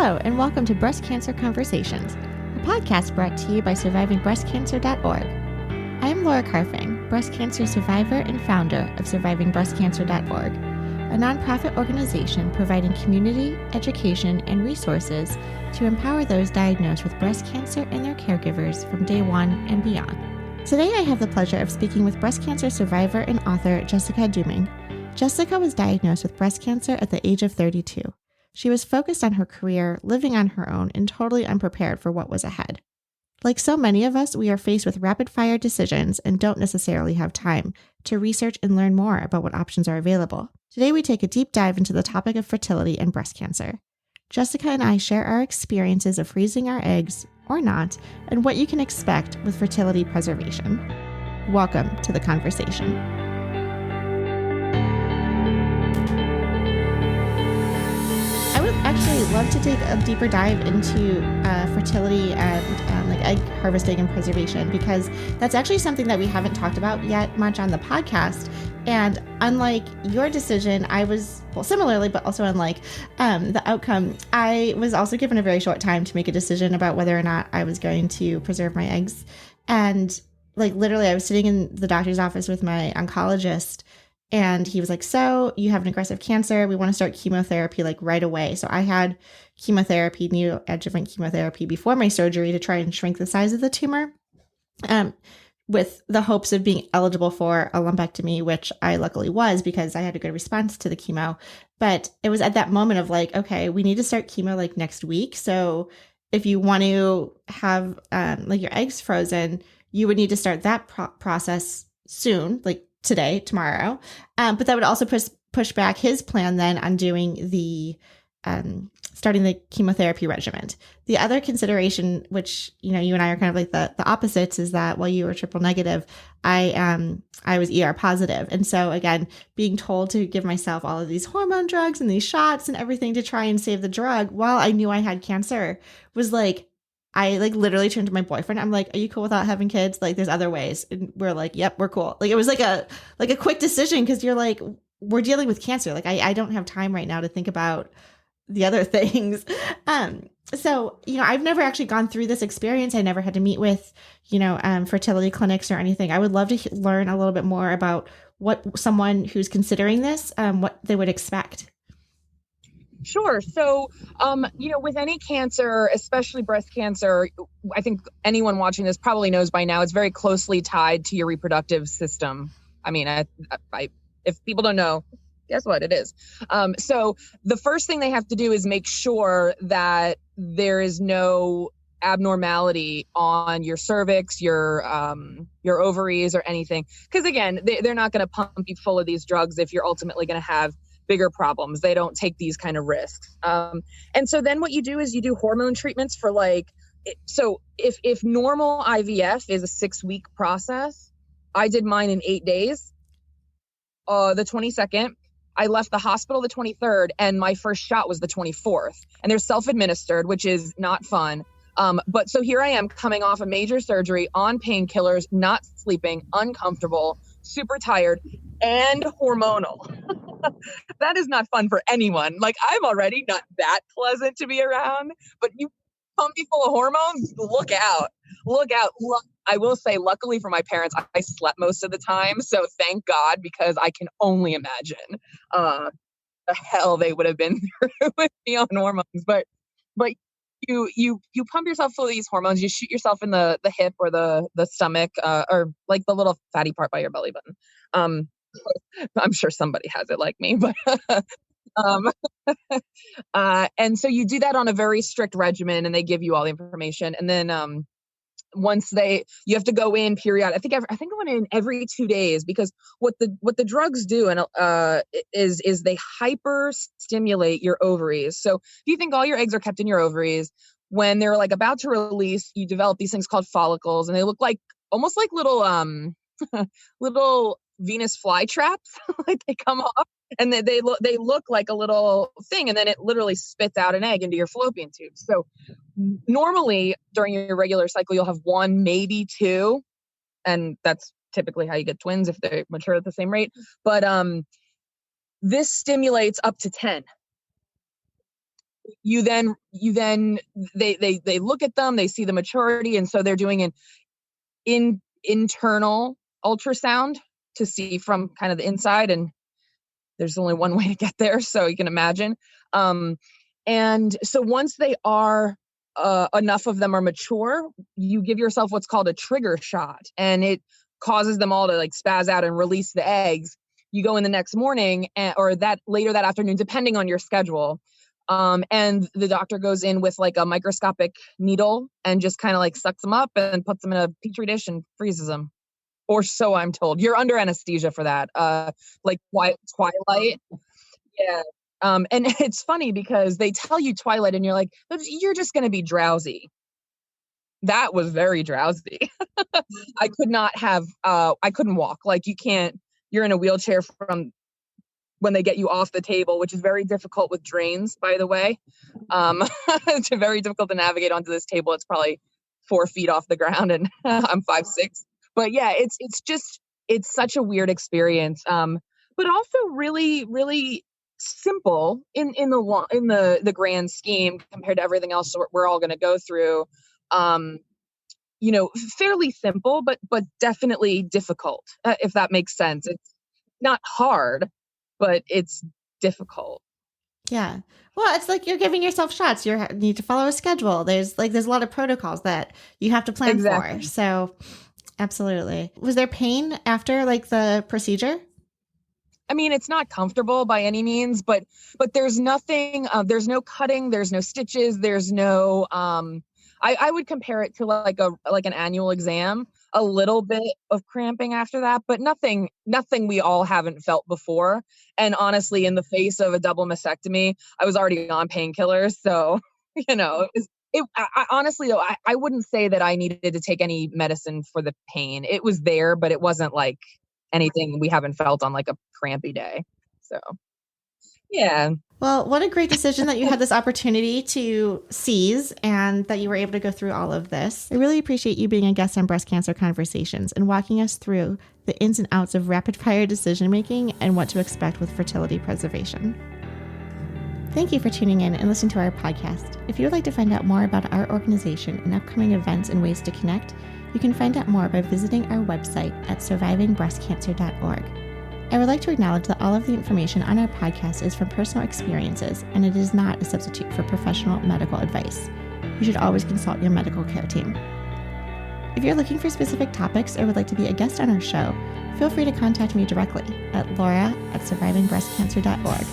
Hello, and welcome to Breast Cancer Conversations, a podcast brought to you by survivingbreastcancer.org. I am Laura Carfing, breast cancer survivor and founder of survivingbreastcancer.org, a nonprofit organization providing community, education, and resources to empower those diagnosed with breast cancer and their caregivers from day one and beyond. Today, I have the pleasure of speaking with breast cancer survivor and author Jessica Dooming. Jessica was diagnosed with breast cancer at the age of 32. She was focused on her career, living on her own, and totally unprepared for what was ahead. Like so many of us, we are faced with rapid-fire decisions and don't necessarily have time to research and learn more about what options are available. Today, we take a deep dive into the topic of fertility and breast cancer. Jessica and I share our experiences of freezing our eggs, or not, and what you can expect with fertility preservation. Welcome to the conversation. Actually love to take a deeper dive into fertility and like egg harvesting and preservation, because that's actually something that we haven't talked about yet much on the podcast. And unlike your decision, I was, well, similarly, but also unlike the outcome, I was also given a very short time to make a decision about whether or not I was going to preserve my eggs. And like literally, I was sitting in the doctor's office with my oncologist, and he was like, so you have an aggressive cancer. We want to start chemotherapy like right away. So I had chemotherapy, neoadjuvant chemotherapy before my surgery to try and shrink the size of the tumor, with the hopes of being eligible for a lumpectomy, which I luckily was because I had a good response to the chemo. But it was at that moment of like, okay, we need to start chemo like next week. So if you want to have like your eggs frozen, you would need to start that process soon, like today, tomorrow. But that would also push back his plan then on doing the starting the chemotherapy regimen. The other consideration, which, you know, you and I are kind of like the opposites, is that while you were triple negative, I was ER positive. And so again, being told to give myself all of these hormone drugs and these shots and everything to try and save the drug while I knew I had cancer was like, I like literally turned to my boyfriend. I'm like, are you cool without having kids? Like, there's other ways. And we're like, yep, we're cool. Like, it was like a quick decision, because you're like, we're dealing with cancer. Like, I don't have time right now to think about the other things. So, you know, I've never actually gone through this experience. I never had to meet with, you know, fertility clinics or anything. I would love to learn a little bit more about what someone who's considering this, what they would expect. Sure. So, you know, with any cancer, especially breast cancer, I think anyone watching this probably knows by now, it's very closely tied to your reproductive system. I mean, if people don't know, guess what? It is. So the first thing they have to do is make sure that there is no abnormality on your cervix, your ovaries, or anything. Because again, they're not going to pump you full of these drugs if you're ultimately going to have bigger problems. They don't take these kind of risks. And so then what you do is you do hormone treatments for so if normal IVF is a 6-week process, I did mine in 8 days. The 22nd, I left the hospital the 23rd, and my first shot was the 24th. And they're self-administered, which is not fun. But so here I am coming off a major surgery on painkillers, not sleeping, uncomfortable, super tired, and hormonal. That is not fun for anyone. Like, I'm already not that pleasant to be around, but you pump me full of hormones, look out. I will say, luckily for my parents, I slept most of the time. So thank God, because I can only imagine the hell they would have been through with me on hormones. But you pump yourself full of these hormones. You shoot yourself in the hip or the stomach, or like the little fatty part by your belly button. I'm sure somebody has it like me, but and so you do that on a very strict regimen, and they give you all the information. And then once you have to go in period. I think I went in every 2 days, because what the drugs do is they hyper stimulate your ovaries. So if you think all your eggs are kept in your ovaries, when they're like about to release, you develop these things called follicles, and they look like almost like little little Venus flytraps. Like, they come off, and they look like a little thing, and then it literally spits out an egg into your fallopian tube. So normally during your regular cycle, you'll have 1, maybe 2, and that's typically how you get twins if they mature at the same rate. But this stimulates up to 10. they look at them, they see the maturity, and so they're doing an internal ultrasound to see from kind of the inside, and there's only one way to get there, so you can imagine. And so once they are enough of them are mature, you give yourself what's called a trigger shot, and it causes them all to like spaz out and release the eggs. You go in the next morning or that later that afternoon, depending on your schedule. And the doctor goes in with like a microscopic needle and just kind of like sucks them up and puts them in a petri dish and freezes them. Or so I'm told. You're under anesthesia for that. Like Twilight. Yeah. And it's funny because they tell you Twilight and you're like, you're just going to be drowsy. That was very drowsy. I couldn't walk. Like you're in a wheelchair from when they get you off the table, which is very difficult with drains, by the way. It's very difficult to navigate onto this table. It's probably 4 feet off the ground and I'm 5'6". But yeah, it's such a weird experience. But also really, really simple in the grand scheme compared to everything else we're all going to go through. Fairly simple, but definitely difficult, if that makes sense. It's not hard, but it's difficult. Yeah. Well, it's like you're giving yourself shots. You need to follow a schedule. There's a lot of protocols that you have to plan for. So absolutely. Was there pain after like the procedure? I mean, it's not comfortable by any means, but there's nothing, there's no cutting, there's no stitches, there's no, I would compare it to like an annual exam, a little bit of cramping after that, but nothing we all haven't felt before. And honestly, in the face of a double mastectomy, I was already on painkillers. So, honestly, though, I wouldn't say that I needed to take any medicine for the pain. It was there, but it wasn't like anything we haven't felt on like a crampy day. So, yeah. Well, what a great decision that you had this opportunity to seize and that you were able to go through all of this. I really appreciate you being a guest on Breast Cancer Conversations and walking us through the ins and outs of rapid fire decision making and what to expect with fertility preservation. Thank you for tuning in and listening to our podcast. If you would like to find out more about our organization and upcoming events and ways to connect, you can find out more by visiting our website at survivingbreastcancer.org. I would like to acknowledge that all of the information on our podcast is from personal experiences, and it is not a substitute for professional medical advice. You should always consult your medical care team. If you're looking for specific topics or would like to be a guest on our show, feel free to contact me directly at laura@survivingbreastcancer.org.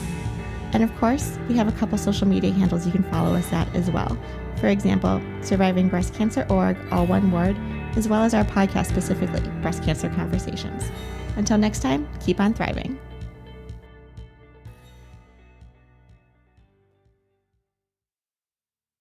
And of course, we have a couple social media handles you can follow us at as well. For example, Surviving Breast Cancer Org, all one word, as well as our podcast specifically, Breast Cancer Conversations. Until next time, keep on thriving.